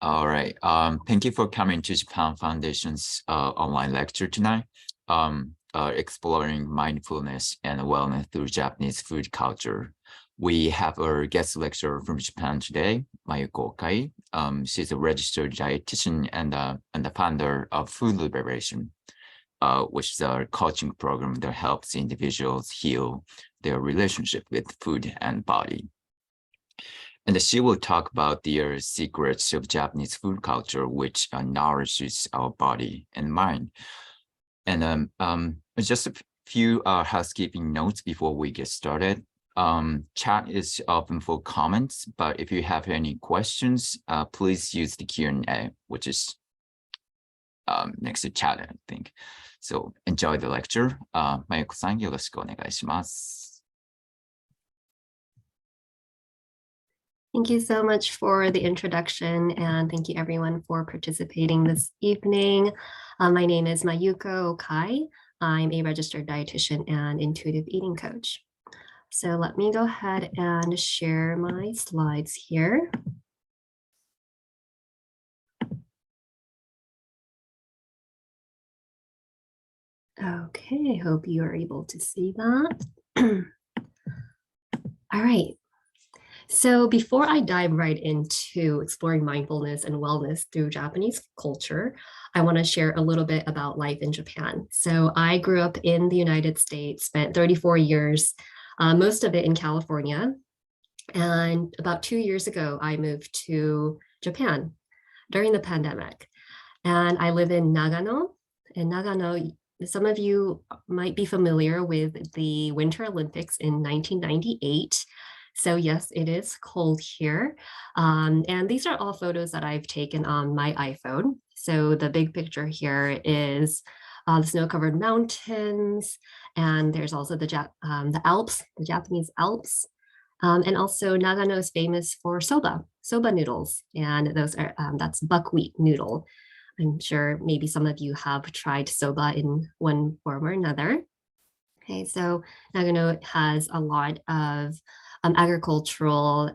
All right. Thank you for coming to Japan Foundation's online lecture tonight, exploring mindfulness and wellness through Japanese food culture. We have our guest lecturer from Japan today, Mayuko Okai. She's a registered dietitian and the founder of Food Liberation, which is a coaching program that helps individuals heal their relationship with food and body. And she will talk about the secrets of Japanese food culture, which nourishes our body and mind. And just a few housekeeping notes before we get started. Chat is open for comments, but if you have any questions, please use the Q&A, which is next to chat, I think. So enjoy the lecture. Mayuko-san, よろしくお願いします。Thank you so much for the introduction, and thank you everyone for participating this evening. My name is Mayuko Okai. I'm a registered dietitian and intuitive eating coach. So let me go ahead and share my slides here. Okay, I hope you are able to see that. All right. So before I dive right into exploring mindfulness and wellness through Japanese culture, I want to share a little bit about life in Japan. So I grew up in the United States, spent 34 years, most of it in California. And about 2 years ago, I moved to Japan during the pandemic. And I live in Nagano. In Nagano, some of you might be familiar with the Winter Olympics in 1998. So yes, it is cold here. And these are all photos that I've taken on my iPhone. So the big picture here is the snow-covered mountains, and there's also the Alps, the Japanese Alps. And also Nagano is famous for soba noodles, and those are that's buckwheat noodle. I'm sure maybe some of you have tried soba in one form or another. Okay, so Nagano has a lot of agricultural,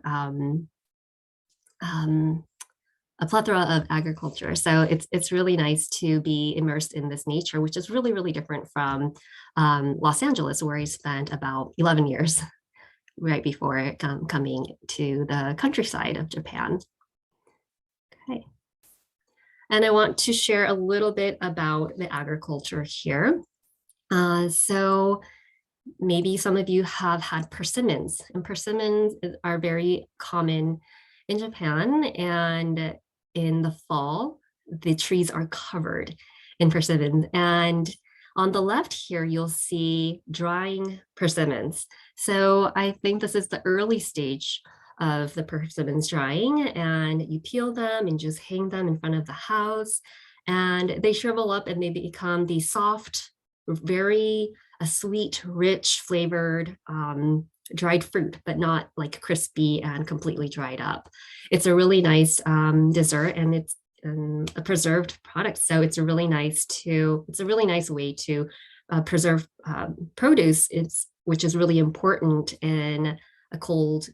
a plethora of agriculture. So it's really nice to be immersed in this nature, which is really, really different from Los Angeles, where I spent about 11 years right before coming to the countryside of Japan. Okay. And I want to share a little bit about the agriculture here. So maybe some of you have had persimmons, and persimmons are very common in Japan. And in the fall, the trees are covered in persimmons. And on the left here, you'll see drying persimmons. So I think this is the early stage of the persimmons drying, and you peel them and just hang them in front of the house, and they shrivel up and they become these soft, very sweet, rich flavored dried fruit, but not like crispy and completely dried up. It's a really nice dessert, and it's a preserved product. So it's a really nice way to preserve produce, which is really important in a cold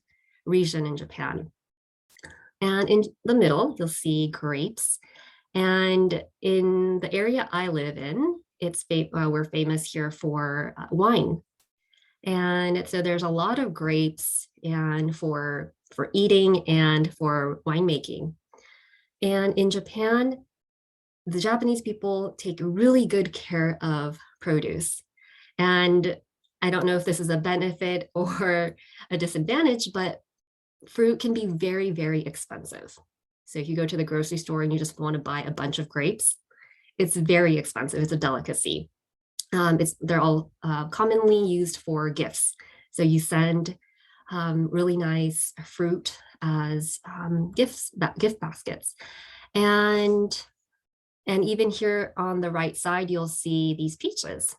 region in Japan. And in the middle, you'll see grapes. And in the area I live in, we're famous here for wine. And so there's a lot of grapes and for eating and for winemaking. And in Japan, the Japanese people take really good care of produce. And I don't know if this is a benefit or a disadvantage, but fruit can be very, very expensive. So if you go to the grocery store and you just want to buy a bunch of grapes, it's very expensive. It's a delicacy. They're all commonly used for gifts. So you send really nice fruit as gift baskets. And even here on the right side, you'll see these peaches.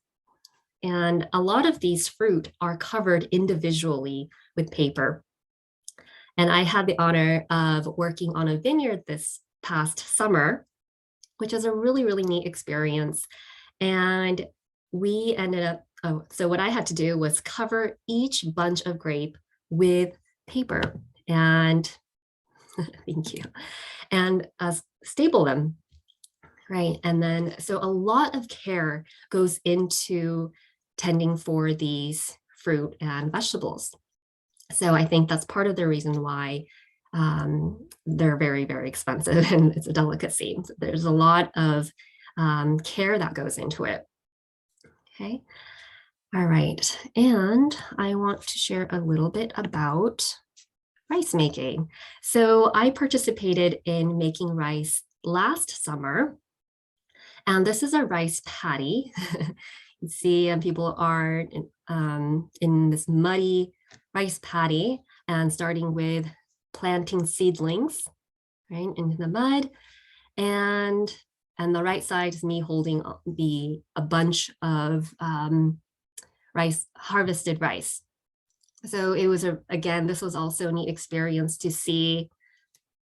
And a lot of these fruit are covered individually with paper. And I had the honor of working on a vineyard this past summer, which was a really, really neat experience. And we ended up, so what I had to do was cover each bunch of grape with paper. And Thank you. And staple them, right? And then, so a lot of care goes into tending for these fruit and vegetables. So I think that's part of the reason why they're very, very expensive and it's a delicacy. There's a lot of care that goes into it. Okay. All right. And I want to share a little bit about rice making. So I participated in making rice last summer. And this is a rice patty. You see people are in this muddy rice patty and starting with planting seedlings, right, into the mud. And the right side is me holding a bunch of rice, harvested rice. So it was again, this was also a neat experience to see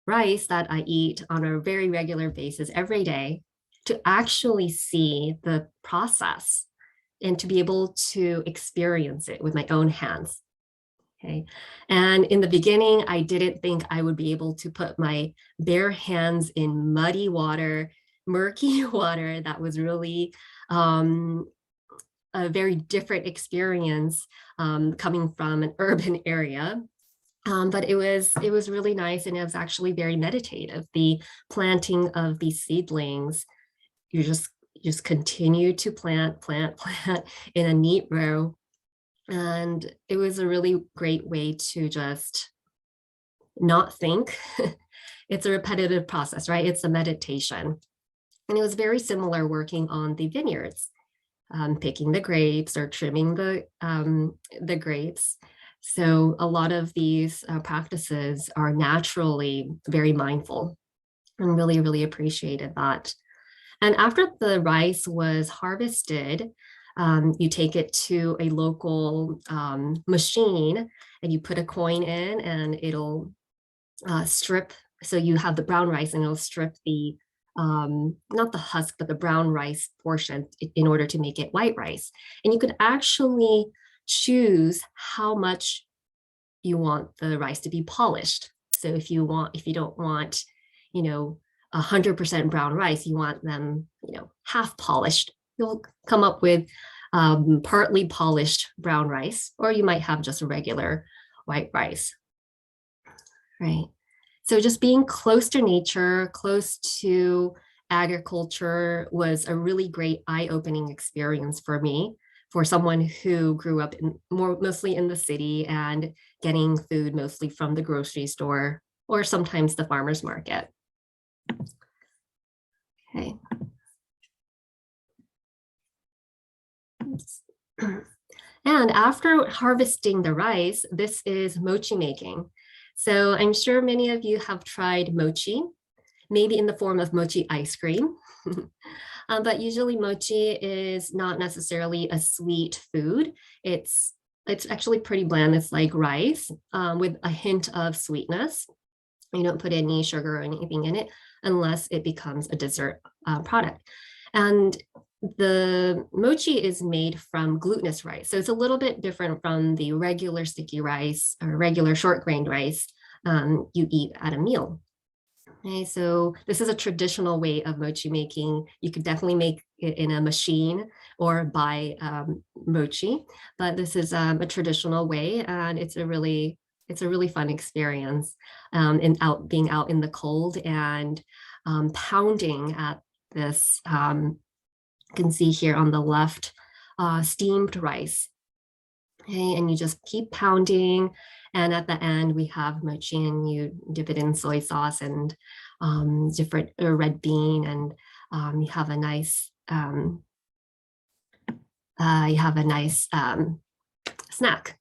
rice that I eat on a very regular basis every day, to actually see the process and to be able to experience it with my own hands. Okay. And in the beginning, I didn't think I would be able to put my bare hands in muddy water, murky water. That was really a very different experience coming from an urban area. But it was really nice, and it was actually very meditative. The planting of these seedlings, you just continue to plant in a neat row. And it was a really great way to just not think. It's a repetitive process, right? It's a meditation. And it was very similar working on the vineyards, picking the grapes or trimming the grapes. So a lot of these practices are naturally very mindful, and really, really appreciated that. And after the rice was harvested, you take it to a local machine and you put a coin in, and it'll strip. So you have the brown rice and it'll strip the, not the husk, but the brown rice portion in order to make it white rice. And you could actually choose how much you want the rice to be polished. So if you don't want, 100% brown rice, you want them, half polished, you'll come up with partly polished brown rice, or you might have just a regular white rice, right? So just being close to nature, close to agriculture was a really great eye-opening experience for me, for someone who grew up mostly in the city and getting food mostly from the grocery store or sometimes the farmer's market. Okay. And after harvesting the rice, this is mochi making. So I'm sure many of you have tried mochi, maybe in the form of mochi ice cream. But usually mochi is not necessarily a sweet food. It's actually pretty bland. It's like rice with a hint of sweetness. You don't put any sugar or anything in it unless it becomes a dessert product. And the mochi is made from glutinous rice. So it's a little bit different from the regular sticky rice or regular short-grained rice you eat at a meal. Okay, so this is a traditional way of mochi making. You could definitely make it in a machine or buy mochi, but this is a traditional way, and it's a really fun experience. And being out in the cold and pounding at this. You can see here on the left, steamed rice. Okay, and you just keep pounding. And at the end, we have mochi, and you dip it in soy sauce and different red bean, and you have a nice snack.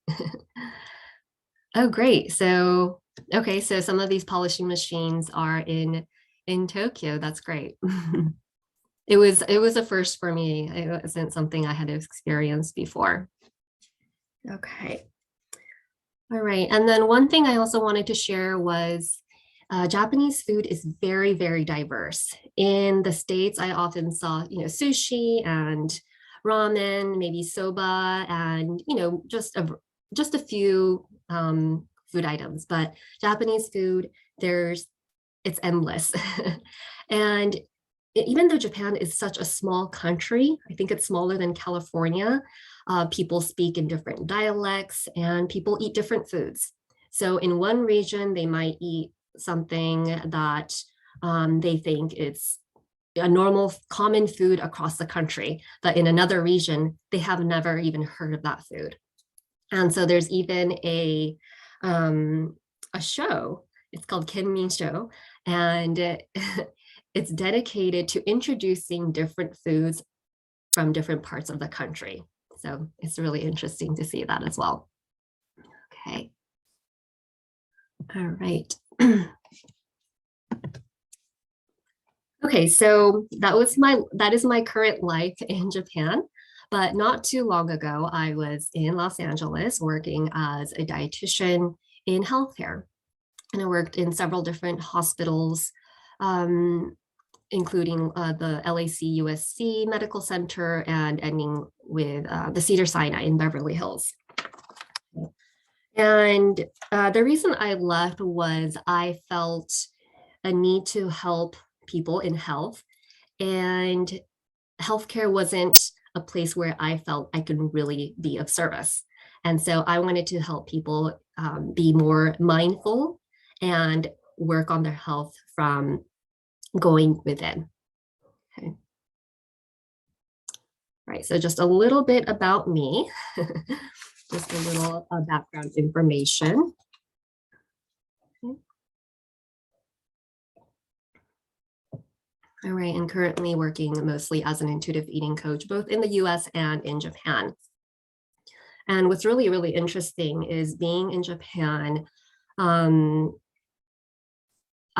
Oh, great! So okay, so some of these polishing machines are in Tokyo. That's great. It was a first for me. It wasn't something I had experienced before. Okay. All right. And then one thing I also wanted to share was Japanese food is very, very diverse. In the States, I often saw, sushi and ramen, maybe soba, and, just a few food items, but Japanese food, it's endless. And even though Japan is such a small country, I think it's smaller than California, people speak in different dialects and people eat different foods. So in one region, they might eat something that they think it's a normal common food across the country, but in another region, they have never even heard of that food. And so there's even a show, it's called Kenmin Show, and it's dedicated to introducing different foods from different parts of the country. So it's really interesting to see that as well. Okay. All right. Okay, so that is my current life in Japan. But not too long ago, I was in Los Angeles working as a dietitian in healthcare. And I worked in several different hospitals, including the LAC USC Medical Center and ending with the Cedars-Sinai in Beverly Hills. And the reason I left was I felt a need to help people in health, and healthcare wasn't a place where I felt I could really be of service. And so I wanted to help people be more mindful and work on their health from going within. Okay. Right, so just a little bit about me, just a little background information. Okay. All right, and currently working mostly as an intuitive eating coach, both in the US and in Japan. And what's really, really interesting is being in Japan.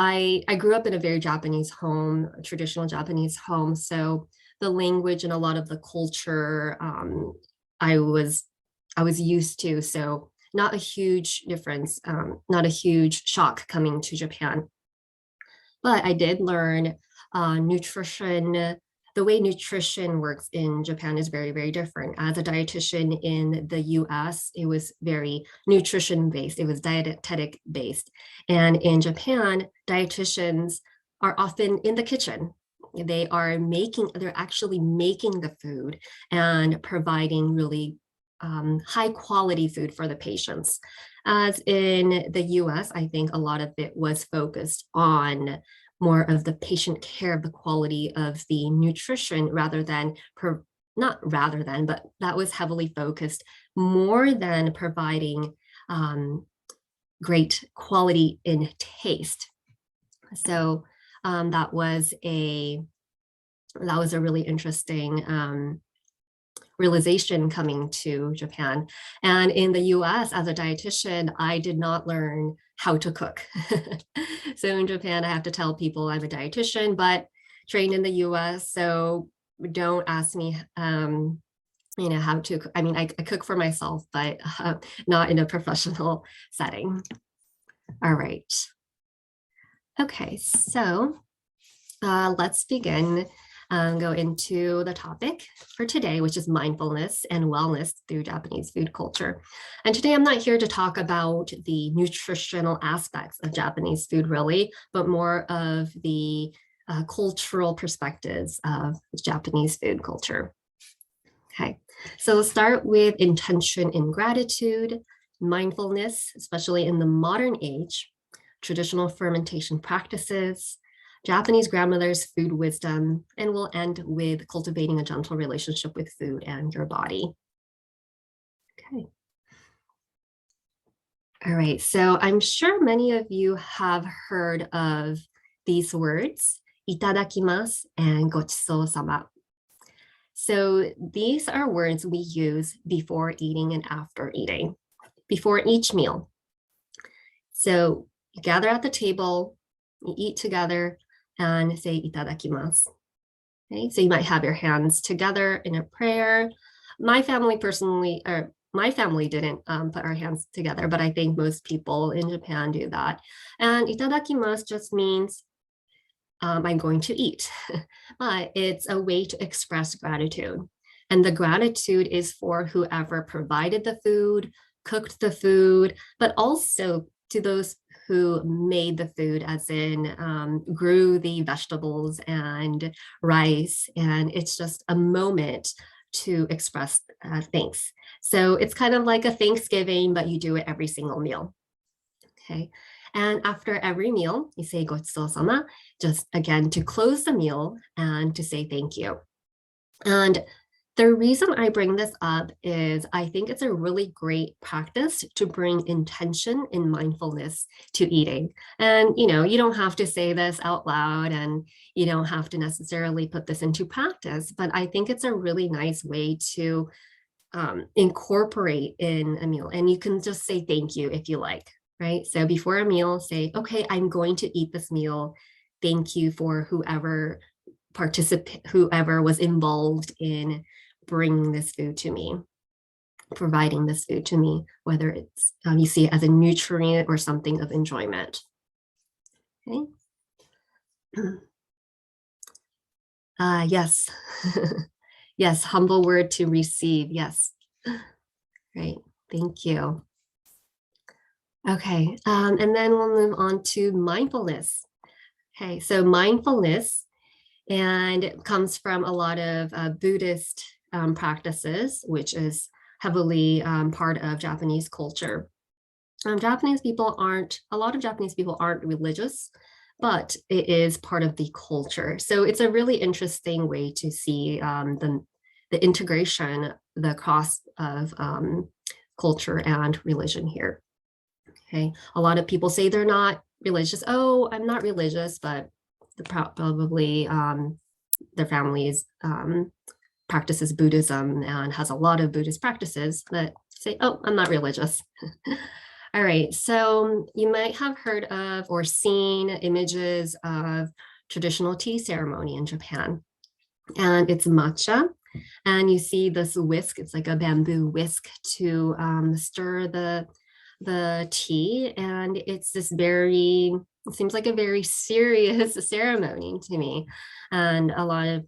I grew up in a very Japanese home, a traditional Japanese home. So the language and a lot of the culture I was used to. So not a huge difference, not a huge shock coming to Japan. But I did learn nutrition. The way nutrition works in Japan is very, very different. As a dietitian in the US, it was very nutrition based, it was dietetic based. And in Japan, dietitians are often in the kitchen. They're actually making the food and providing really high quality food for the patients. As in the US, I think a lot of it was focused on more of the patient care, of the quality of the nutrition rather than, but that was heavily focused more than providing great quality in taste. So that was a really interesting realization coming to Japan. And in the US, as a dietitian, I did not learn how to cook. So in Japan, I have to tell people I'm a dietitian, but trained in the US. So don't ask me, how to cook. I mean, I cook for myself, but not in a professional setting. All right. Okay, so let's begin. Go into the topic for today, which is mindfulness and wellness through Japanese food culture. And today I'm not here to talk about the nutritional aspects of Japanese food really, but more of the cultural perspectives of Japanese food culture. Okay, so we'll start with intention and gratitude, mindfulness, especially in the modern age, traditional fermentation practices, Japanese grandmother's food wisdom, and we'll end with cultivating a gentle relationship with food and your body. Okay. All right, so I'm sure many of you have heard of these words, Itadakimasu and gochisousama. So these are words we use before eating and after eating, before each meal. So you gather at the table, you eat together, and say Itadakimasu. Okay, so you might have your hands together in a prayer. My family didn't put our hands together, but I think most people in Japan do that. And Itadakimasu just means I'm going to eat, but it's a way to express gratitude. And the gratitude is for whoever provided the food, cooked the food, but also to those who made the food, as in grew the vegetables and rice. And it's just a moment to express thanks. So it's kind of like a Thanksgiving, but you do it every single meal. Okay. And after every meal, you say gochisousama, just again to close the meal and to say thank you. And the reason I bring this up is I think it's a really great practice to bring intention and mindfulness to eating. And, you don't have to say this out loud and you don't have to necessarily put this into practice, but I think it's a really nice way to incorporate in a meal. And you can just say thank you if you like, right? So before a meal, say, okay, I'm going to eat this meal. Thank you for whoever was involved in bringing this food to me, providing this food to me, whether it's you see it as a nutrient or something of enjoyment. Okay. Yes. Yes, humble word to receive. Yes. Great. Thank you. Okay. And then we'll move on to mindfulness. Okay. So mindfulness, and it comes from a lot of Buddhist practices, which is heavily part of Japanese culture. A lot of Japanese people aren't religious, but it is part of the culture. So it's a really interesting way to see the integration, the cross of culture and religion here. Okay, a lot of people say they're not religious. Oh, I'm not religious, but probably their families practices Buddhism and has a lot of Buddhist practices that say, oh, I'm not religious. All right, so you might have heard of or seen images of traditional tea ceremony in Japan. And it's matcha. And you see this whisk, it's like a bamboo whisk to stir the tea. And it's this it seems like a very serious ceremony to me. And a lot of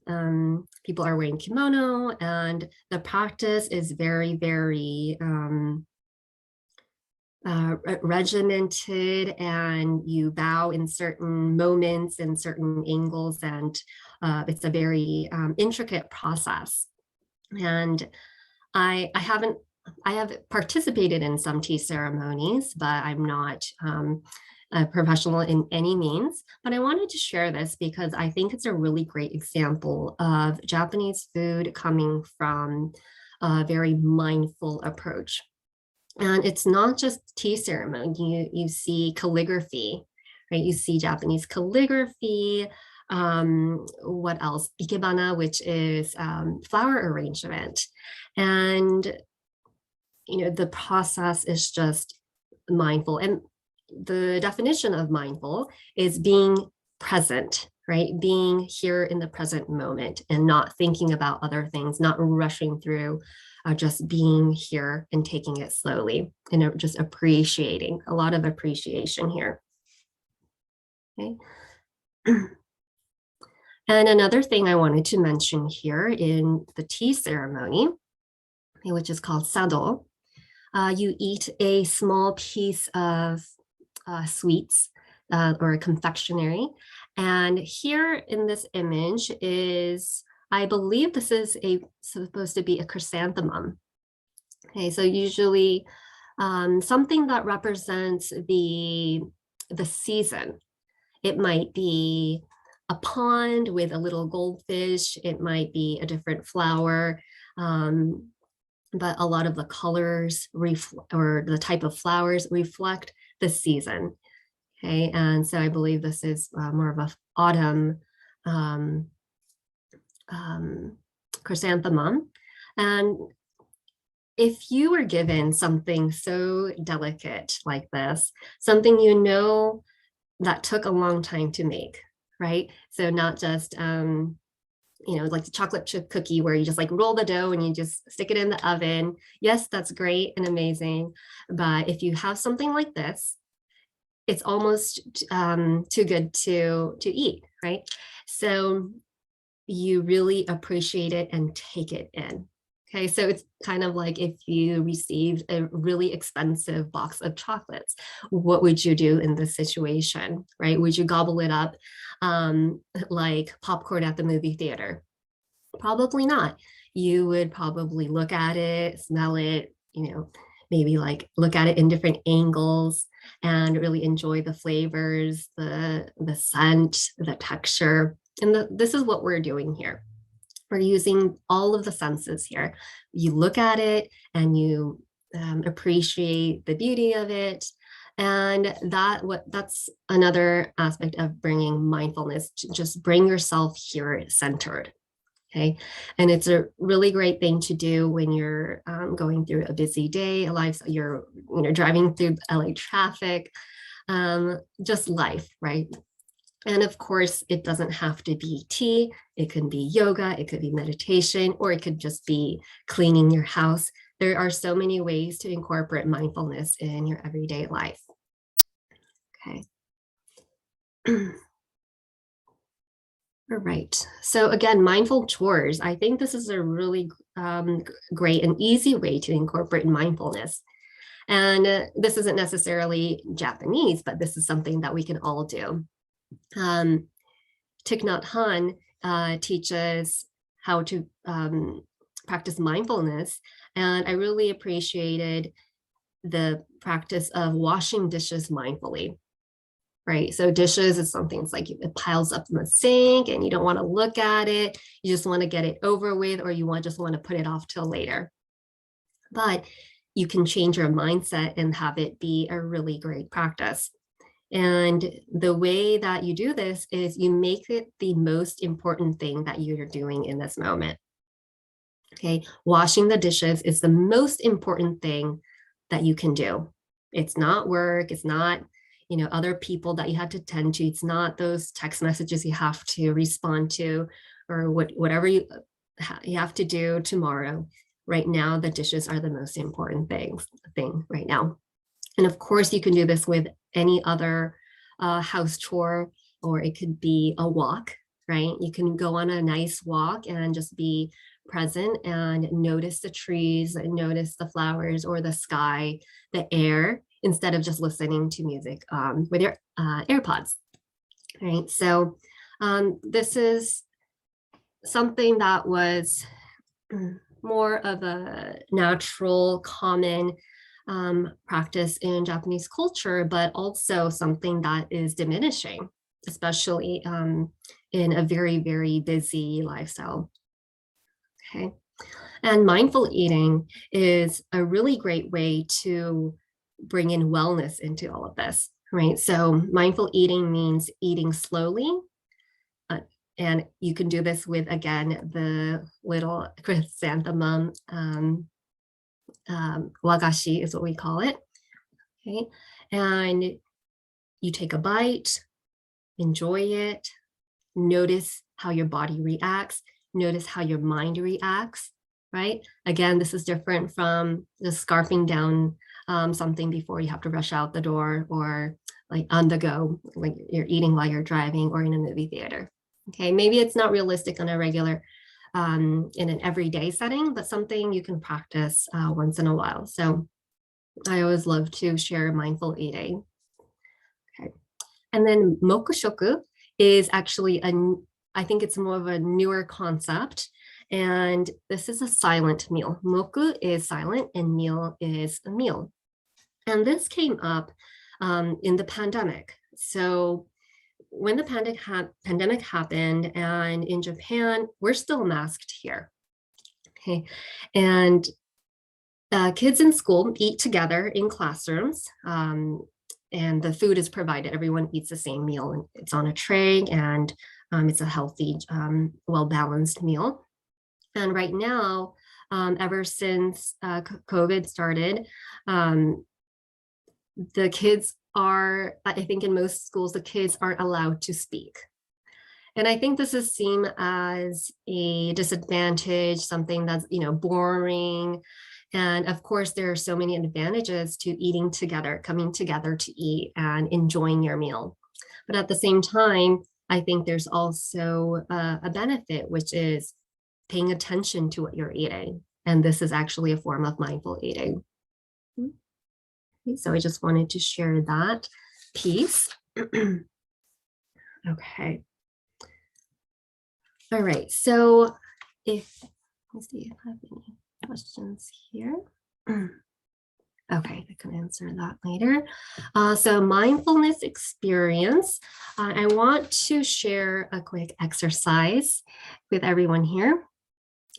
people are wearing kimono, and the practice is very, very regimented, and you bow in certain moments and certain angles, and it's a very intricate process. And I have participated in some tea ceremonies, but I'm not a professional in any means. But I wanted to share this because I think it's a really great example of Japanese food coming from a very mindful approach. And it's not just tea ceremony. You see calligraphy, right? You see Japanese calligraphy. What else? Ikebana, which is flower arrangement. And, the process is just mindful. And the definition of mindful is being present, right? Being here in the present moment and not thinking about other things, not rushing through, just being here and taking it slowly and just appreciating, a lot of appreciation here. Okay. And another thing I wanted to mention here in the tea ceremony, which is called sado, you eat a small piece of sweets or a confectionery. And here in this image is, I believe this is supposed to be a chrysanthemum. Okay, so usually something that represents the season. It might be a pond with a little goldfish. It might be a different flower. But a lot of the colors or the type of flowers reflect the season. Okay, and so I believe this is more of an autumn chrysanthemum. And if you were given something so delicate like this, something that took a long time to make, right? So not just like the chocolate chip cookie where you just like roll the dough and you just stick it in the oven. Yes, that's great and amazing. But if you have something like this, it's almost too good to eat, right? So you really appreciate it and take it in. Okay, so it's kind of like if you received a really expensive box of chocolates, what would you do in this situation, right? Would you gobble it up like popcorn at the movie theater? Probably not. You would probably look at it, smell it, maybe like look at it in different angles and really enjoy the flavors, the scent, the texture. And this is what we're doing here. We're using all of the senses here. You look at it and you appreciate the beauty of it. And that's another aspect of bringing mindfulness, to just bring yourself here centered. Okay. And it's a really great thing to do when you're going through a busy day, you're driving through LA traffic, just life, right? And of course, it doesn't have to be tea. It can be yoga, it could be meditation, or it could just be cleaning your house. There are so many ways to incorporate mindfulness in your everyday life. Okay. All right. So again, mindful chores. I think this is a really great and easy way to incorporate mindfulness. And this isn't necessarily Japanese, but this is something that we can all do. Thich Nhat Hanh teaches how to practice mindfulness. And I really appreciated the practice of washing dishes mindfully. Right. So dishes is something, it's like it piles up in the sink and you don't want to look at it. You just want to get it over with, or you just want to put it off till later. But you can change your mindset and have it be a really great practice. And the way that you do this is you make it the most important thing that you're doing in this moment. Okay. Washing the dishes is the most important thing that you can do. It's not work. It's not other people that you have to tend to. It's not those text messages you have to respond to, or whatever you have to do tomorrow. Right now, the dishes are the most important thing right now. And of course, you can do this with any other house chore, or it could be a walk, right? You can go on a nice walk and just be present and notice the trees, and notice the flowers or the sky, the air, instead of just listening to music with your AirPods, right? So this is something that was more of a natural, common practice in Japanese culture, but also something that is diminishing, especially in a very, very busy lifestyle. Okay. And mindful eating is a really great way to bring in wellness into all of this, right? So mindful eating means eating slowly. And you can do this with, again, the little chrysanthemum wagashi is what we call it. Okay. And you take a bite, enjoy it, notice how your body reacts, notice how your mind reacts, right? Again, this is different from just scarfing down something before you have to rush out the door, or like on the go, like you're eating while you're driving or in a movie theater. Okay, maybe it's not realistic on a regular, in an everyday setting, but something you can practice once in a while. So I always love to share mindful eating. Okay, and then mokushoku is actually I think it's more of a newer concept. And this is a silent meal. Moku is silent and meal is a meal. And this came up in the pandemic. So when the pandemic happened, and in Japan, we're still masked here. Okay. And kids in school eat together in classrooms. And the food is provided. Everyone eats the same meal, and it's on a tray, and it's a healthy, well-balanced meal. And right now, ever since COVID started, the kids are, I think in most schools, the kids aren't allowed to speak. And I think this is seen as a disadvantage, something that's, boring. And of course, there are so many advantages to eating together, coming together to eat and enjoying your meal. But at the same time, I think there's also a benefit, which is paying attention to what you're eating, And this is actually a form of mindful eating. So I just wanted to share that piece. Okay. All right. So let's see if I have any questions here. Okay, I can answer that later. So mindfulness experience. I want to share a quick exercise with everyone here.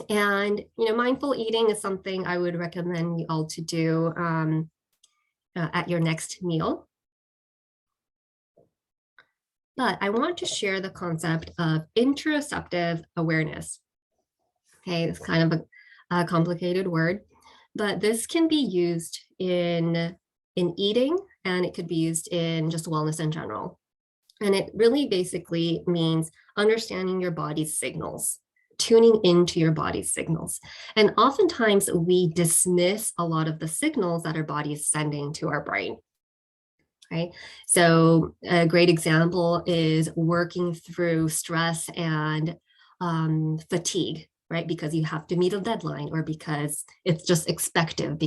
And, mindful eating is something I would recommend you all to do at your next meal. But I want to share the concept of interoceptive awareness. Okay, it's kind of a complicated word, but this can be used in eating, and it could be used in just wellness in general. And it really basically means understanding your body's signals, tuning into your body's signals. And oftentimes we dismiss a lot of the signals that our body is sending to our brain. Right. So a great example is working through stress and fatigue, right? Because you have to meet a deadline, or because it's just expected,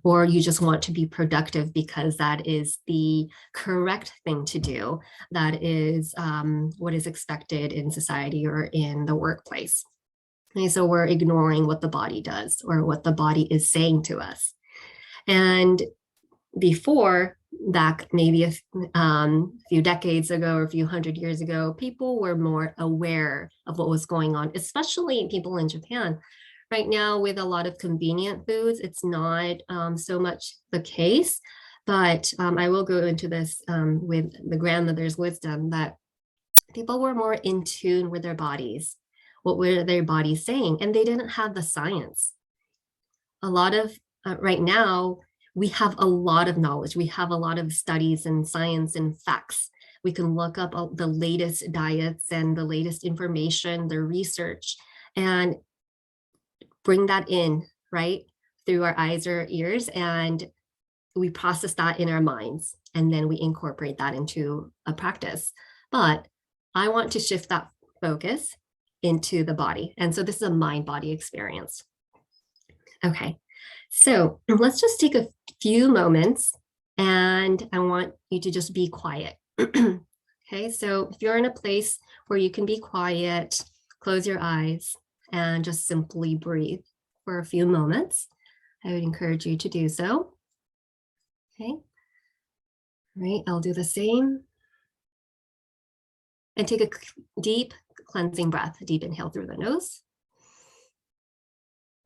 or you just want to be productive because that is the correct thing to do. That is what is expected in society or in the workplace. Okay, so we're ignoring what the body does or what the body is saying to us. And before, back maybe a few decades ago or a few hundred years ago, people were more aware of what was going on, especially people in Japan. Right now, with a lot of convenient foods, it's not so much the case, but I will go into this with the grandmother's wisdom, that people were more in tune with their bodies. What were their bodies saying? And they didn't have the science. A lot of right now, we have a lot of knowledge. We have a lot of studies and science and facts. We can look up the latest diets and the latest information, the research, and bring that in, right, through our eyes or ears. And we process that in our minds, and then we incorporate that into a practice. But I want to shift that focus into the body. And so this is a mind-body experience. Okay. So let's just take a few moments, and I want you to just be quiet. Okay, so if you're in a place where you can be quiet, close your eyes and just simply breathe for a few moments. I would encourage you to do so. Okay, all right, I'll do the same. And take a deep cleansing breath, a deep inhale through the nose.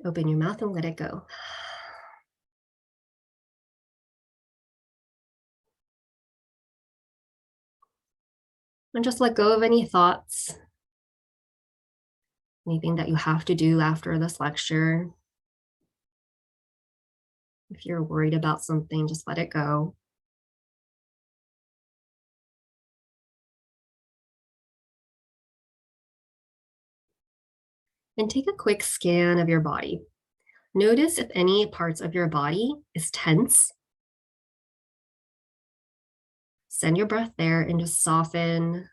Open your mouth and let it go. And just let go of any thoughts, anything that you have to do after this lecture. If you're worried about something, just let it go. And take a quick scan of your body. Notice if any parts of your body is tense. Send your breath there and just soften,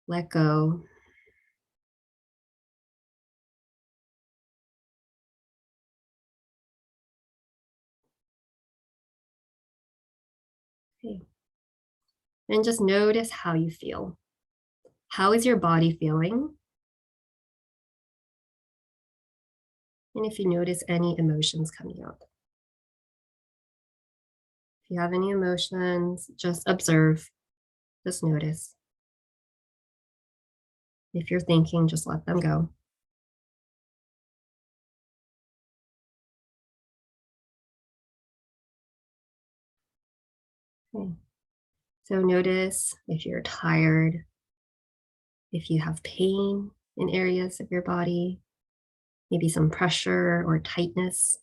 let go. Okay. And just notice how you feel. How is your body feeling? And if you notice any emotions coming up. If you have any emotions, just observe, just notice. If you're thinking, just let them go. Okay. So notice if you're tired, if you have pain in areas of your body, maybe some pressure or tightness.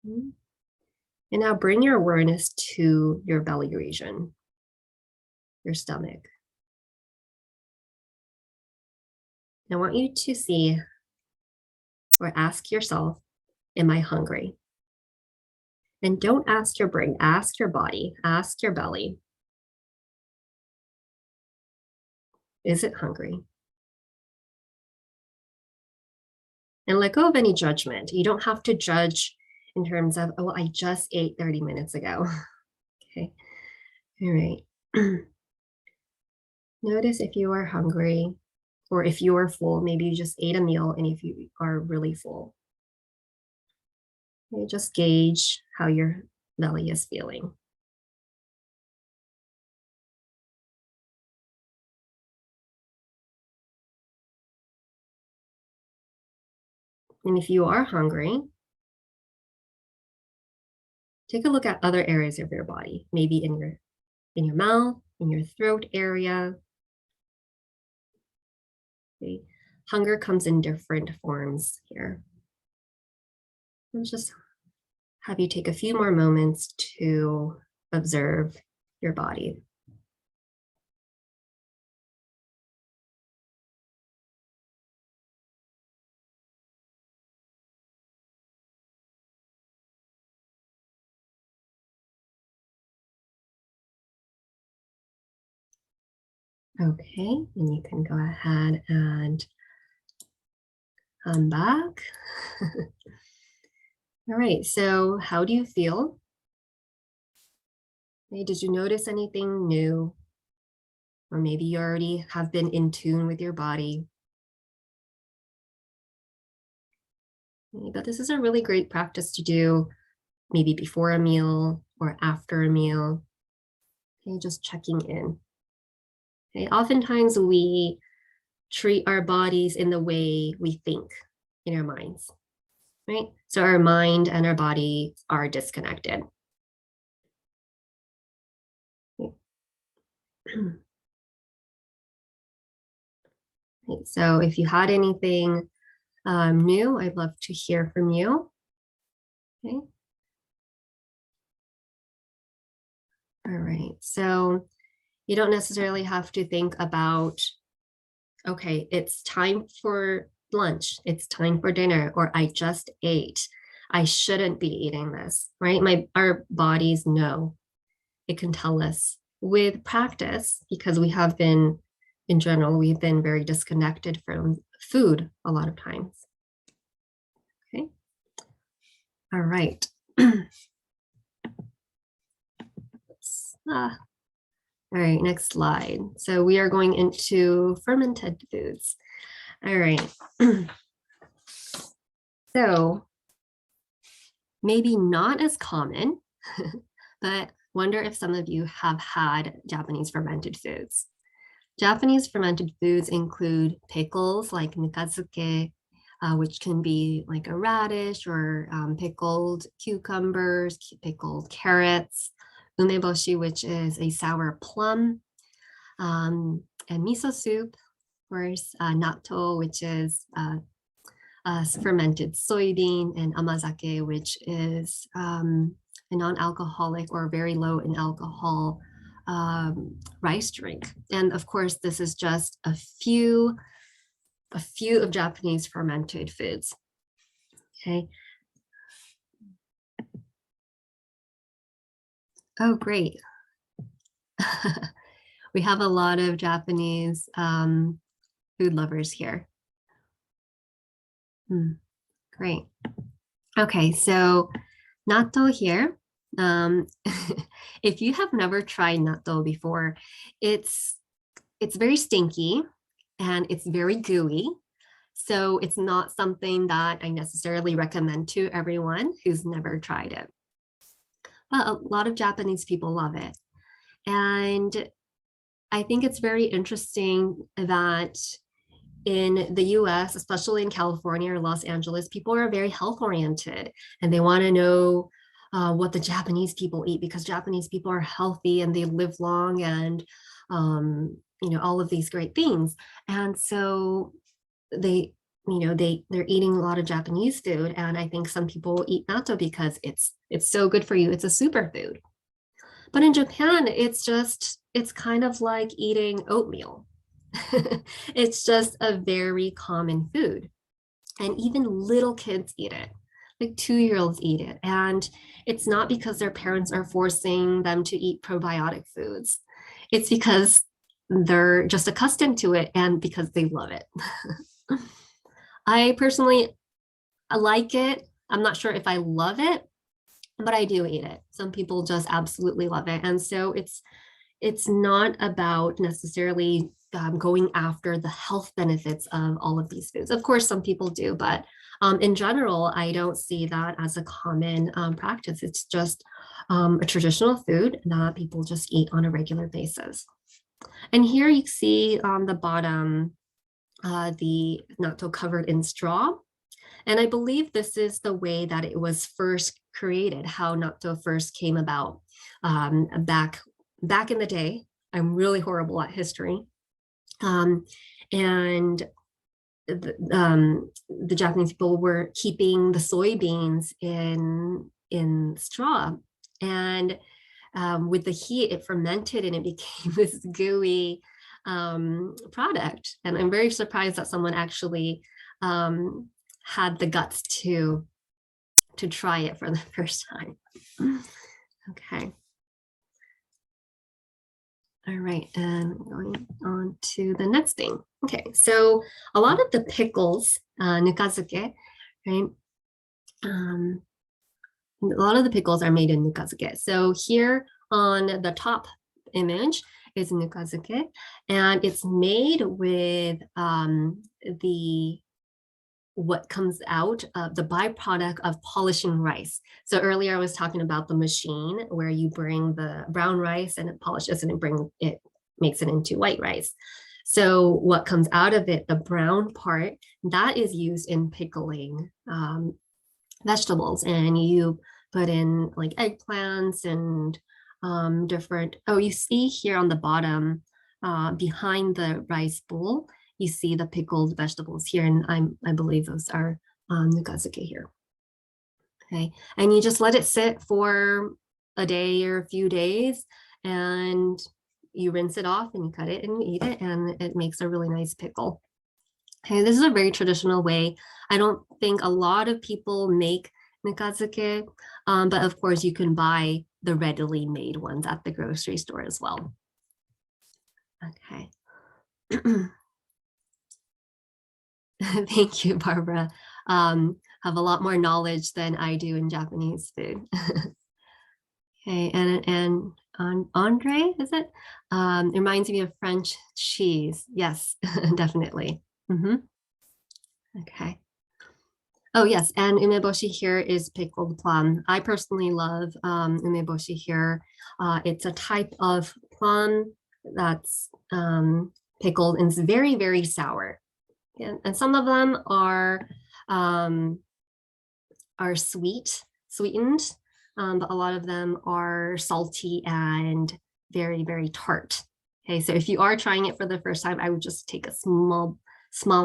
And now bring your awareness to your belly region, your stomach. I want you to see or ask yourself, am I hungry? And don't ask your brain, ask your body, ask your belly. Is it hungry? And let go of any judgment. You don't have to judge in terms of, oh, I just ate 30 minutes ago. Okay. All right. Notice if you are hungry or if you are full, maybe you just ate a meal and if you are really full. You just gauge how your belly is feeling. And if you are hungry, take a look at other areas of your body, maybe in your mouth, in your throat area. Okay. Hunger comes in different forms here. Let's just have you take a few more moments to observe your body. Okay, and you can go ahead and come back. All right, so how do you feel? Okay, did you notice anything new? Or maybe you already have been in tune with your body. Okay, but this is a really great practice to do maybe before a meal or after a meal. Okay, just checking in. Okay, oftentimes we treat our bodies in the way we think in our minds, right? So our mind and our body are disconnected. So if you had anything new, I'd love to hear from you. Okay. All right. So you don't necessarily have to think about, okay, it's time for lunch, it's time for dinner, or I just ate. I shouldn't be eating this, right? Our bodies know. It can tell us with practice, because we have been, in general, we've been very disconnected from food a lot of times. Okay. All right. All right, next slide. So we are going into fermented foods. All right. So maybe not as common, but wonder if some of you have had Japanese fermented foods. Japanese fermented foods include pickles like nukazuke, which can be like a radish, or pickled cucumbers, pickled carrots, umeboshi, which is a sour plum, and miso soup, of course, natto, which is fermented soybean, and amazake, which is a non-alcoholic or very low in alcohol rice drink. And of course, this is just a few of Japanese fermented foods. Okay. Oh, great. We have a lot of Japanese food lovers here. Great. Okay, so natto here. If you have never tried natto before, it's very stinky and it's very gooey. So it's not something that I necessarily recommend to everyone who's never tried it. But a lot of Japanese people love it. And I think it's very interesting that in the US, especially in California or Los Angeles, people are very health oriented and they want to know what the Japanese people eat, because Japanese people are healthy and they live long, and all of these great things. And so they're eating a lot of Japanese food, and I think some people eat natto because it's so good for you. It's a superfood. But in Japan, it's kind of like eating oatmeal. It's just a very common food, and even little kids eat it. like 2-year-olds eat it. And it's not because their parents are forcing them to eat probiotic foods. It's because they're just accustomed to it and because they love it. I personally like it. I'm not sure if I love it, but I do eat it. Some people just absolutely love it. And so it's not about necessarily going after the health benefits of all of these foods. Of course, some people do, but in general, I don't see that as a common practice. It's just a traditional food that people just eat on a regular basis. And here you see on the bottom, the natto covered in straw. And I believe this is the way that it was first created, how natto first came about back in the day. I'm really horrible at history. And the Japanese people were keeping the soybeans in straw. And with the heat, it fermented and it became this gooey product. And I'm very surprised that someone actually had the guts to try it for the first time. Okay. All right, and going on to the next thing. Okay, so a lot of the pickles, nukazuke, right? A lot of the pickles are made in nukazuke. So here on the top image is nukazuke, and it's made with what comes out of the byproduct of polishing rice. So earlier I was talking about the machine where you bring the brown rice and it polishes and it makes it into white rice. So what comes out of it, the brown part, that is used in pickling vegetables, and you put in like eggplants and different, you see here on the bottom behind the rice bowl, you see the pickled vegetables here, and I believe those are nukazuke here. Okay, and you just let it sit for a day or a few days, and you rinse it off and you cut it and you eat it, and it makes a really nice pickle. Okay, this is a very traditional way. I don't think a lot of people make nukazuke, but of course you can buy the readily made ones at the grocery store as well. Okay. Thank you, Barbara. Have a lot more knowledge than I do in Japanese food. Okay, and Andre, is it? It reminds me of French cheese. Yes, definitely. Okay. Oh, yes, and umeboshi here is pickled plum. I personally love umeboshi here. It's a type of plum that's pickled and it's very, very sour. And some of them are sweetened, but a lot of them are salty and very, very tart. Okay, so if you are trying it for the first time, I would just take a small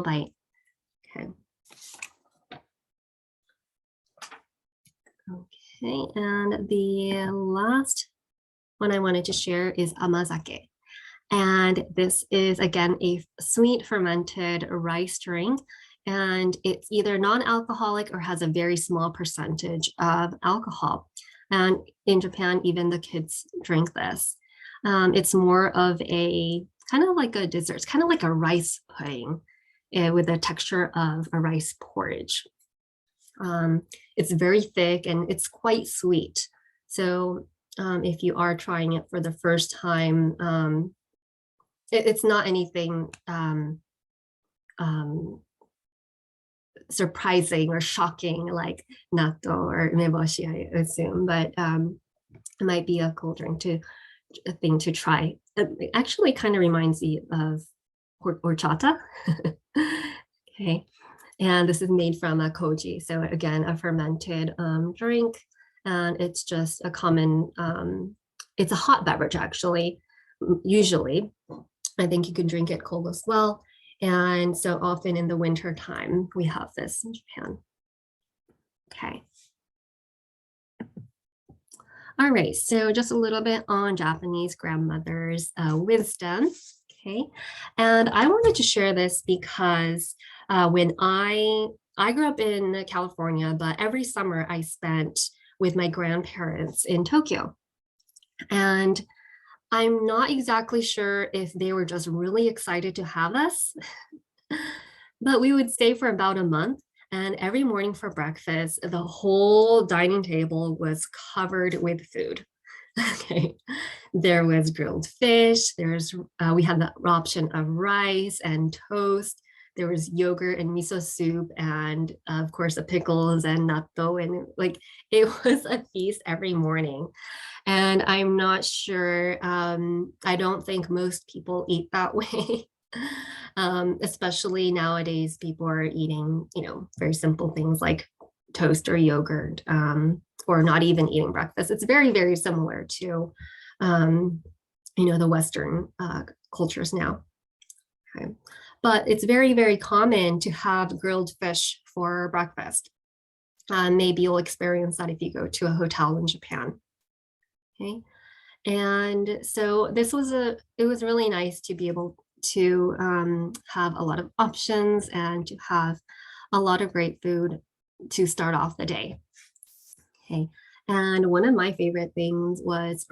bite. Okay. Okay, and the last one I wanted to share is amazake. And this is, again, a sweet fermented rice drink. And it's either non-alcoholic or has a very small percentage of alcohol. And in Japan, even the kids drink this. It's more of a kind of like a dessert. It's kind of like a rice pudding with the texture of a rice porridge. It's very thick and it's quite sweet. So if you are trying it for the first time, it's not anything surprising or shocking like natto or umeboshi, I assume, but it might be a cool thing to try. It actually kind of reminds me of horchata. Okay, and this is made from a koji, so again, a fermented drink, and it's just a common, it's a hot beverage actually, usually. I think you can drink it cold as well. And so often in the winter time, we have this in Japan. Okay. All right, so just a little bit on Japanese grandmother's wisdom. Okay, and I wanted to share this because when I I grew up in California, but every summer I spent with my grandparents in Tokyo. And I'm not exactly sure if they were just really excited to have us, but we would stay for about a month. And every morning for breakfast, the whole dining table was covered with food. Okay. There was grilled fish. We had the option of rice and toast. There was yogurt and miso soup, and of course, the pickles and natto. And like it was a feast every morning. And I'm not sure, I don't think most people eat that way. Especially nowadays, people are eating, very simple things like toast or yogurt, or not even eating breakfast. It's very, very similar to, the Western cultures now. Okay. But it's very, very common to have grilled fish for breakfast. Maybe you'll experience that if you go to a hotel in Japan. Okay. And so it was really nice to be able to have a lot of options and to have a lot of great food to start off the day. Okay. And one of my favorite things was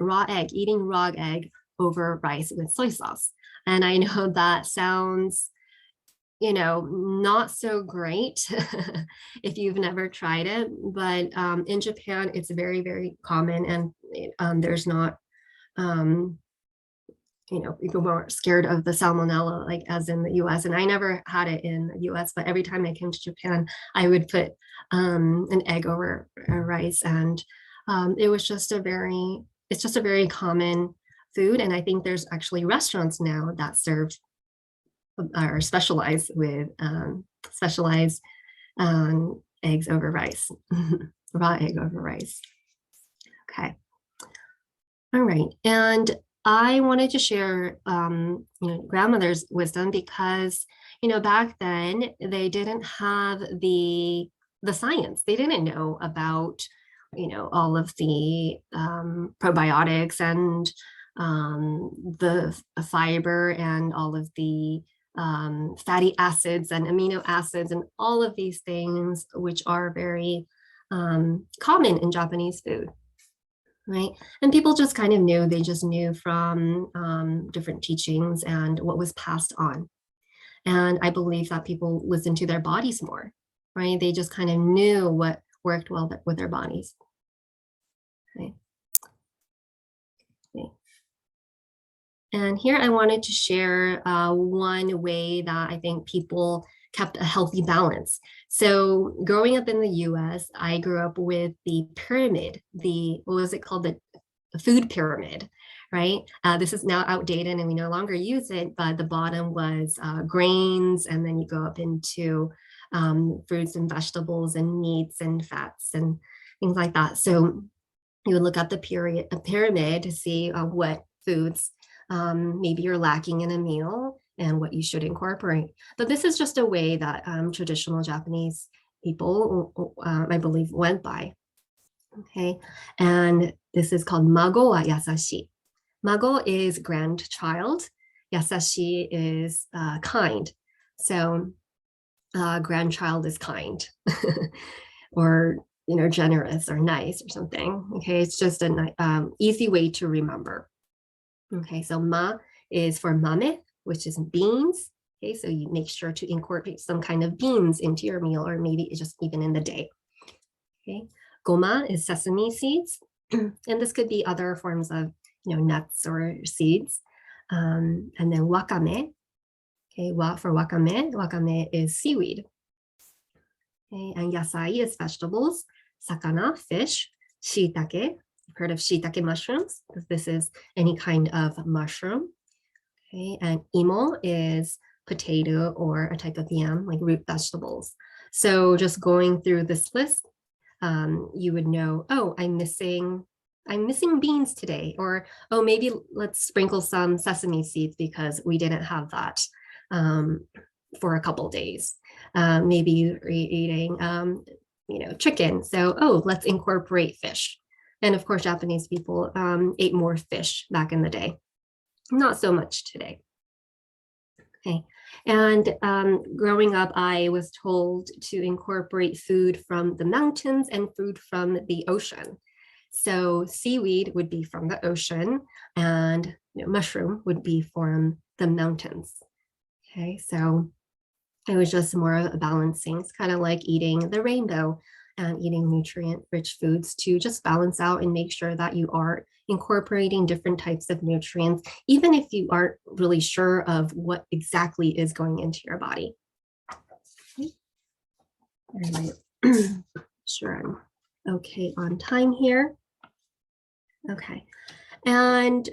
eating raw egg over rice with soy sauce. And I know that sounds, not so great if you've never tried it, but in Japan, it's very, very common, and there's not, people weren't scared of the salmonella, like as in the US. And I never had it in the US, but every time I came to Japan, I would put an egg over rice. And it's just a very common food. And I think there's actually restaurants now that serve or specialize with specialized eggs over rice, raw egg over rice. Okay. All right. And I wanted to share, grandmother's wisdom because, back then they didn't have the science. They didn't know about, all of the probiotics and the fiber and all of the fatty acids and amino acids and all of these things, which are very common in Japanese food. Right. And people just kind of knew, they just knew from different teachings and what was passed on. And I believe that people listened to their bodies more, right? They just kind of knew what worked well with their bodies. Okay. Okay. And here I wanted to share one way that I think people kept a healthy balance. So growing up in the US, I grew up with the pyramid, what was it called? The food pyramid, right? This is now outdated and we no longer use it, but the bottom was grains, and then you go up into fruits and vegetables and meats and fats and things like that. So you would look at the pyramid to see what foods maybe you're lacking in a meal and what you should incorporate. But this is just a way that traditional Japanese people, I believe, went by. Okay, and this is called mago wa yasashi. Mago is grandchild. Yasashi is kind. So grandchild is kind, or generous or nice or something. Okay, it's just an easy way to remember. Okay, so ma is for mame, which is beans. Okay, so you make sure to incorporate some kind of beans into your meal, or maybe just even in the day. Okay, goma is sesame seeds, and this could be other forms of nuts or seeds. And then wakame. Okay, for wakame is seaweed. Okay, and yasai is vegetables, sakana, fish, shiitake. You've heard of shiitake mushrooms, because this is any kind of mushroom. Okay, and imo is potato or a type of yam, like root vegetables. So just going through this list, you would know, oh, I'm missing beans today, or oh, maybe let's sprinkle some sesame seeds because we didn't have that for a couple days. Maybe you're eating chicken, so oh, let's incorporate fish. And of course, Japanese people ate more fish back in the day. Not so much today. Okay. And growing up, I was told to incorporate food from the mountains and food from the ocean. So seaweed would be from the ocean, and mushroom would be from the mountains. Okay, so it was just more of a balancing. It's kind of like eating the rainbow and eating nutrient-rich foods to just balance out and make sure that you are incorporating different types of nutrients, even if you aren't really sure of what exactly is going into your body. All right. Sure, I'm okay on time here. Okay. And,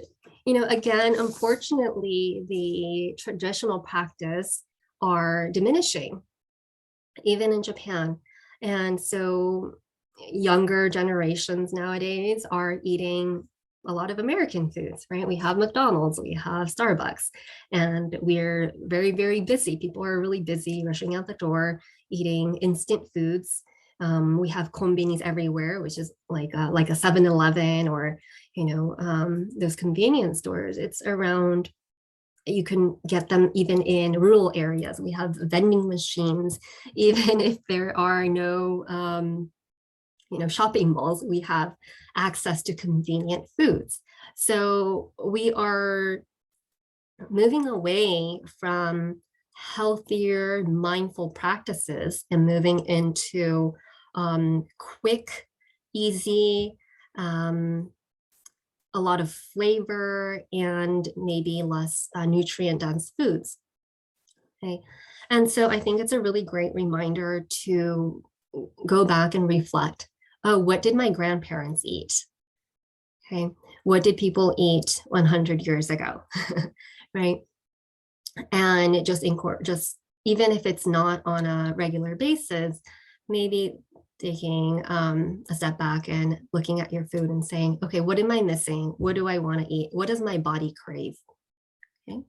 again, unfortunately, the traditional practice are diminishing, even in Japan. And so younger generations nowadays are eating a lot of American foods, right? We have McDonald's, we have Starbucks, and we're very, very busy. People are really busy rushing out the door, eating instant foods. We have konbinis everywhere, which is like a 7-Eleven or, those convenience stores. It's around, you can get them even in rural areas. We have vending machines, even if there are no shopping malls, we have access to convenient foods. So we are moving away from healthier, mindful practices and moving into quick, easy, a lot of flavor, and maybe less nutrient dense foods. Okay. And so I think it's a really great reminder to go back and reflect. Oh, what did my grandparents eat? Okay. What did people eat 100 years ago? Right. And just even if it's not on a regular basis, maybe taking a step back and looking at your food and saying, okay, what am I missing? What do I want to eat? What does my body crave? Okay.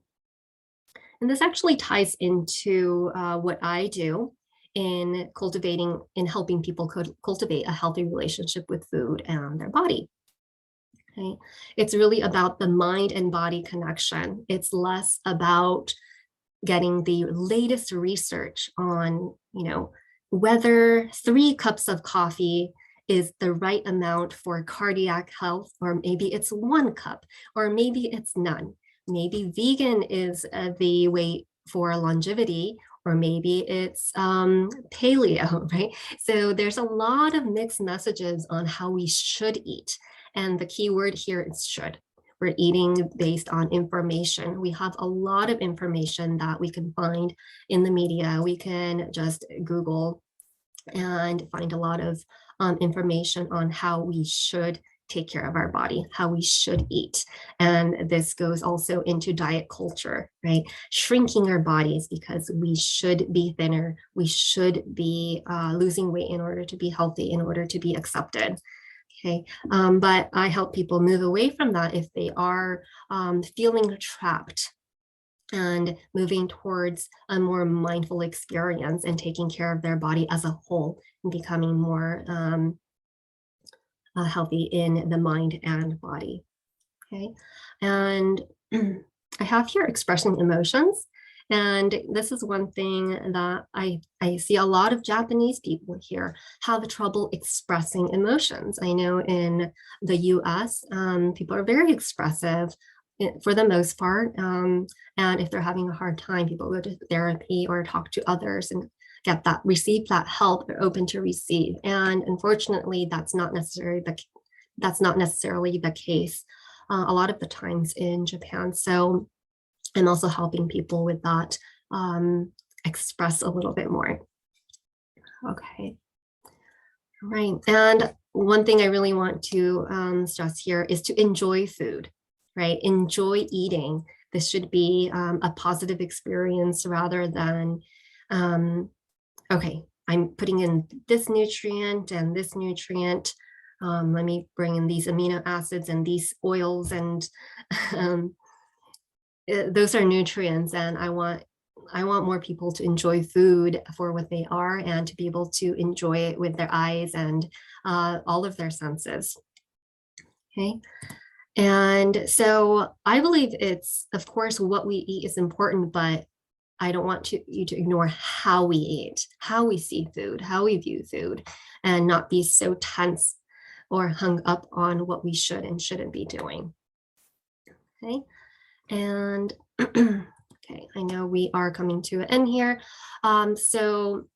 And this actually ties into what I do in helping people cultivate a healthy relationship with food and their body. Okay. It's really about the mind and body connection. It's less about getting the latest research on, whether 3 cups of coffee is the right amount for cardiac health, or maybe it's 1 cup, or maybe it's none. Maybe vegan is the way for longevity, or maybe it's paleo, right? So there's a lot of mixed messages on how we should eat. And the key word here is should. We're eating based on information. We have a lot of information that we can find in the media. We can just Google and find a lot of information on how we should take care of our body, how we should eat. And this goes also into diet culture, right? Shrinking our bodies because we should be thinner. We should be losing weight in order to be healthy, in order to be accepted. Okay, but I help people move away from that if they are feeling trapped, and moving towards a more mindful experience and taking care of their body as a whole and becoming more healthy in the mind and body. Okay, and I have here expressing emotions. And this is one thing that I see a lot of Japanese people here have trouble expressing emotions. I know in the US, people are very expressive for the most part. And if they're having a hard time, people go to therapy or talk to others and receive that help. They're open to receive. And unfortunately, that's not necessarily the case a lot of the times in Japan. So I'm also helping people with that, express a little bit more. Okay. Right. And one thing I really want to stress here is to enjoy food, right? Enjoy eating. This should be a positive experience rather than, okay, I'm putting in this nutrient and this nutrient. Let me bring in these amino acids and these oils, and those are nutrients, and I want more people to enjoy food for what they are and to be able to enjoy it with their eyes and all of their senses. Okay. And so I believe it's, of course, what we eat is important, but I don't want you to ignore how we eat, how we see food, how we view food, and not be so tense or hung up on what we should and shouldn't be doing. Okay, and okay, I know we are coming to an end here. So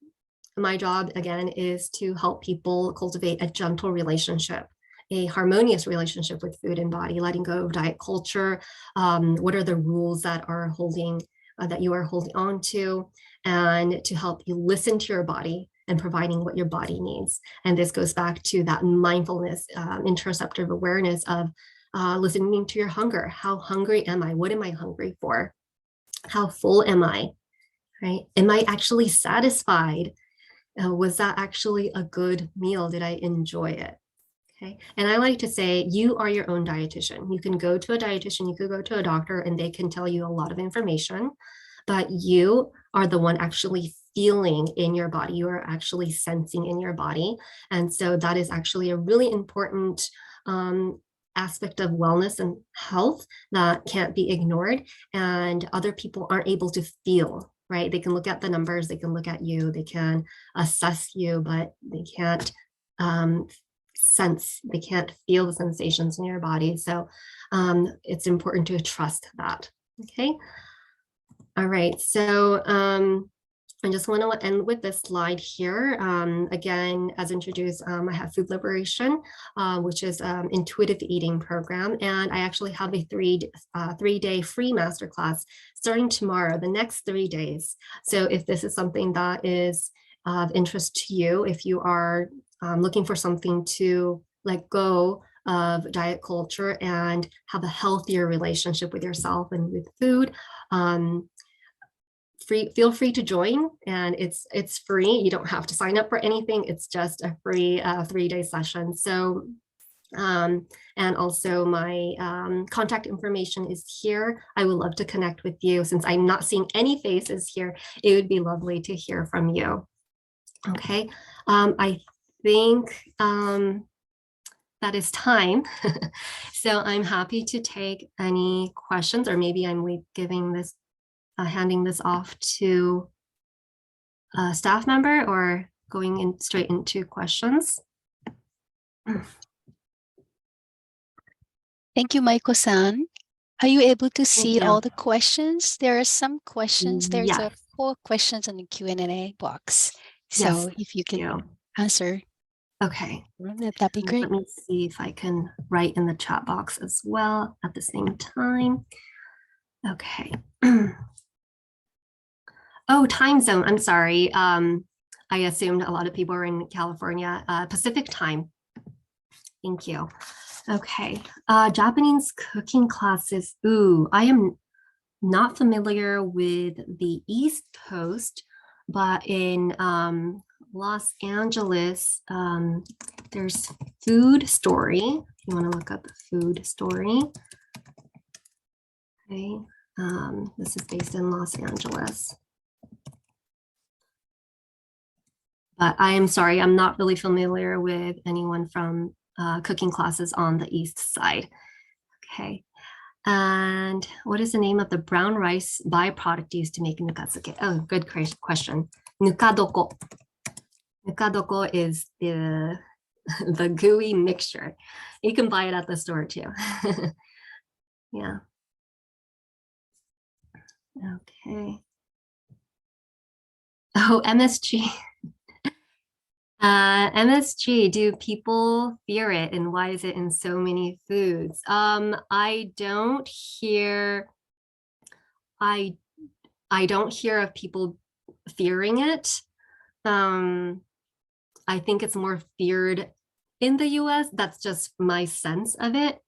my job, again, is to help people cultivate a gentle relationship, a harmonious relationship with food and body, letting go of diet culture. What are the rules that are holding that you are holding on to, and to help you listen to your body and providing what your body needs. And this goes back to that mindfulness, interoceptive awareness of listening to your hunger. How hungry am I? What am I hungry for? How full am I? Right? Am I actually satisfied? Was that actually a good meal? Did I enjoy it? Okay. And I like to say, you are your own dietitian. You can go to a dietitian, you could go to a doctor, and they can tell you a lot of information, but you are the one actually feeling in your body. You are actually sensing in your body. And so that is actually a really important aspect of wellness and health that can't be ignored. And other people aren't able to feel, right? They can look at the numbers, they can look at you, they can assess you, but they can't sense, they can't feel the sensations in your body. So it's important to trust that. Okay. All right. So I just want to end with this slide here. Again, as introduced, I have Food Liberation, which is intuitive eating program. And I actually have a three-day free masterclass starting tomorrow, the next 3 days. So if this is something that is of interest to you, if you are looking for something to let go of diet culture and have a healthier relationship with yourself and with food, feel free to join, and it's free. You don't have to sign up for anything. It's just a free 3-day session. So and also my contact information is here. I would love to connect with you. Since I'm not seeing any faces here, it would be lovely to hear from you. Okay, I think that is time. So I'm happy to take any questions, or maybe I'm giving this handing this off to a staff member, or going in straight into questions. Thank you, Mayuko-san. Are you able to see all the questions? There are some questions. There's Yes. 4 questions in the Q&A box. So Yes, if you can answer, okay, that'd be great. Let me see if I can write in the chat box as well at the same time. Okay. Oh, time zone. I'm sorry. I assumed a lot of people are in California. Pacific time. Thank you. Okay. Japanese cooking classes. Ooh, I am not familiar with the East Coast, but in Los Angeles, there's Food Story. If you want to look up Food Story. Okay. This is based in Los Angeles. But I am sorry, I'm not really familiar with anyone from cooking classes on the east side. Okay. And what is the name of the brown rice byproduct used to make nukazuke? Oh, good question. Nukadoko. Nukadoko is the gooey mixture. You can buy it at the store too. Yeah. Okay. Oh, MSG. MSG, do people fear it, and why is it in so many foods? I don't hear of people fearing it. I think it's more feared in the US. That's just my sense of it.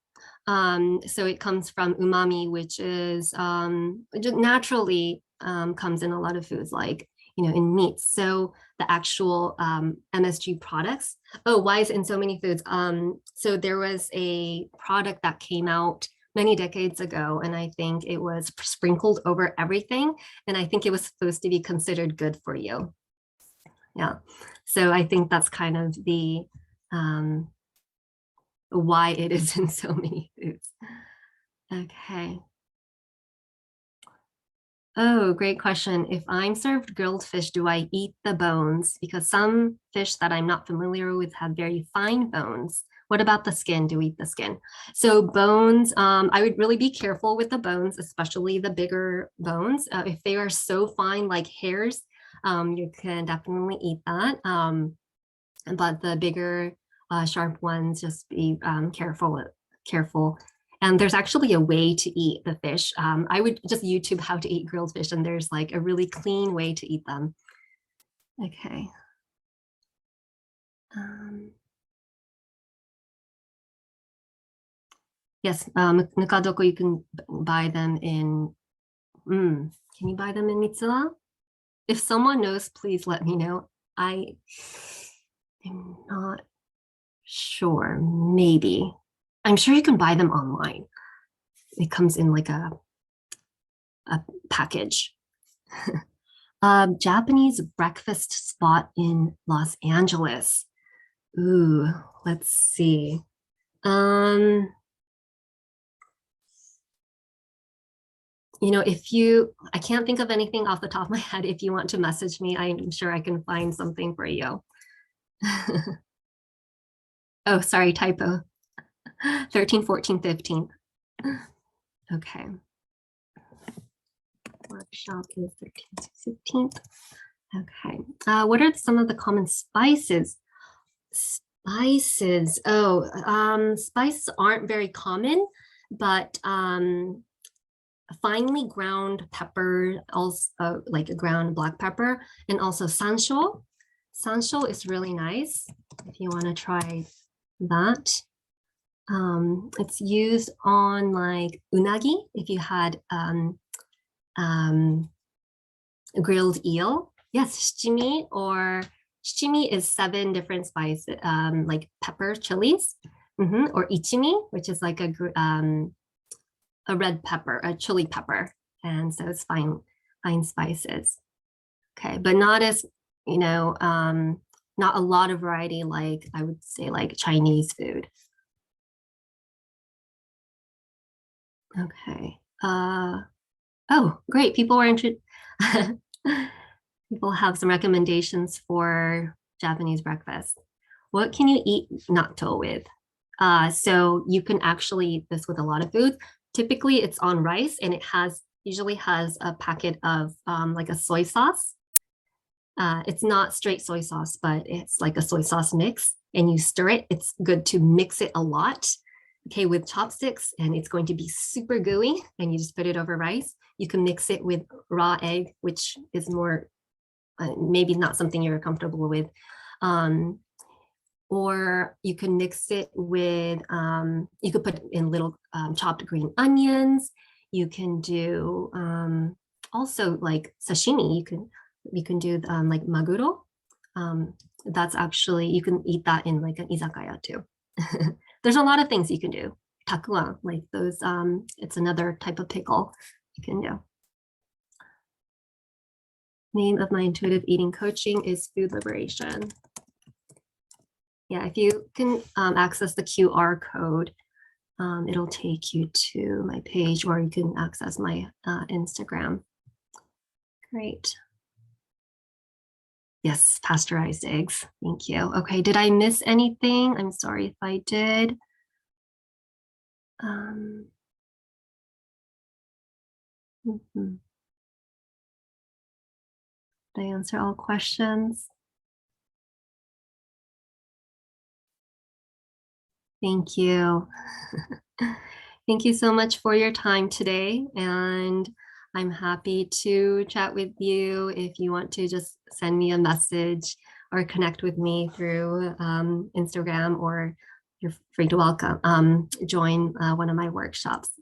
So it comes from umami, which is just naturally comes in a lot of foods, like in meats. So the actual MSG products. Oh, why is it in so many foods? So there was a product that came out many decades ago, and I think it was sprinkled over everything. And I think it was supposed to be considered good for you. Yeah. So I think that's kind of the why it is in so many foods. Okay. Oh, great question. If I'm served grilled fish, do I eat the bones? Because some fish that I'm not familiar with have very fine bones. What about the skin? Do we eat the skin? So bones, I would really be careful with the bones, especially the bigger bones. If they are so fine like hairs, you can definitely eat that. But the bigger, sharp ones, just be careful. And there's actually a way to eat the fish. I would just YouTube how to eat grilled fish, and there's like a really clean way to eat them. Okay. Yes, Nukadoko, you can buy them in, can you buy them in Mitsuwa? If someone knows, please let me know. I am not sure, maybe. I'm sure you can buy them online. It comes in like a package. Japanese breakfast spot in Los Angeles. Ooh, let's see. I can't think of anything off the top of my head. If you want to message me, I'm sure I can find something for you. Oh, sorry, typo. 13, 14, 15. Okay. Workshop is 13th to 15th. Okay. What are some of the common spices? Spices. Oh, spices aren't very common, but finely ground pepper, also like a ground black pepper, and also sansho. Sansho is really nice if you want to try that. It's used on like unagi if you had grilled eel. Yes, shichimi is 7 different spices, like pepper, chilies, or ichimi, which is like a red pepper, a chili pepper, and so it's fine spices. Okay, but not as not a lot of variety, like I would say like Chinese food. Okay. Oh, great. People were interested. People have some recommendations for Japanese breakfast. What can you eat natto with? So you can actually eat this with a lot of foods. Typically, it's on rice, and it usually has a packet of like a soy sauce. It's not straight soy sauce, but it's like a soy sauce mix, and you stir it. It's good to mix it a lot, okay, with chopsticks, and it's going to be super gooey, and you just put it over rice. You can mix it with raw egg, which is more maybe not something you're comfortable with. Or you can mix it with, you could put in little chopped green onions. You can do also like sashimi. You can do like maguro. That's actually, you can eat that in like an izakaya too. There's a lot of things you can do. Takuan, like those, it's another type of pickle you can do. Name of my intuitive eating coaching is Food Liberation. Yeah, if you can access the QR code, it'll take you to my page, or you can access my Instagram. Great. Yes, pasteurized eggs. Thank you. Okay, did I miss anything? I'm sorry if I did. Did I answer all questions? Thank you. Thank you so much for your time today. And I'm happy to chat with you if you want to just send me a message or connect with me through Instagram, or you're free to join one of my workshops.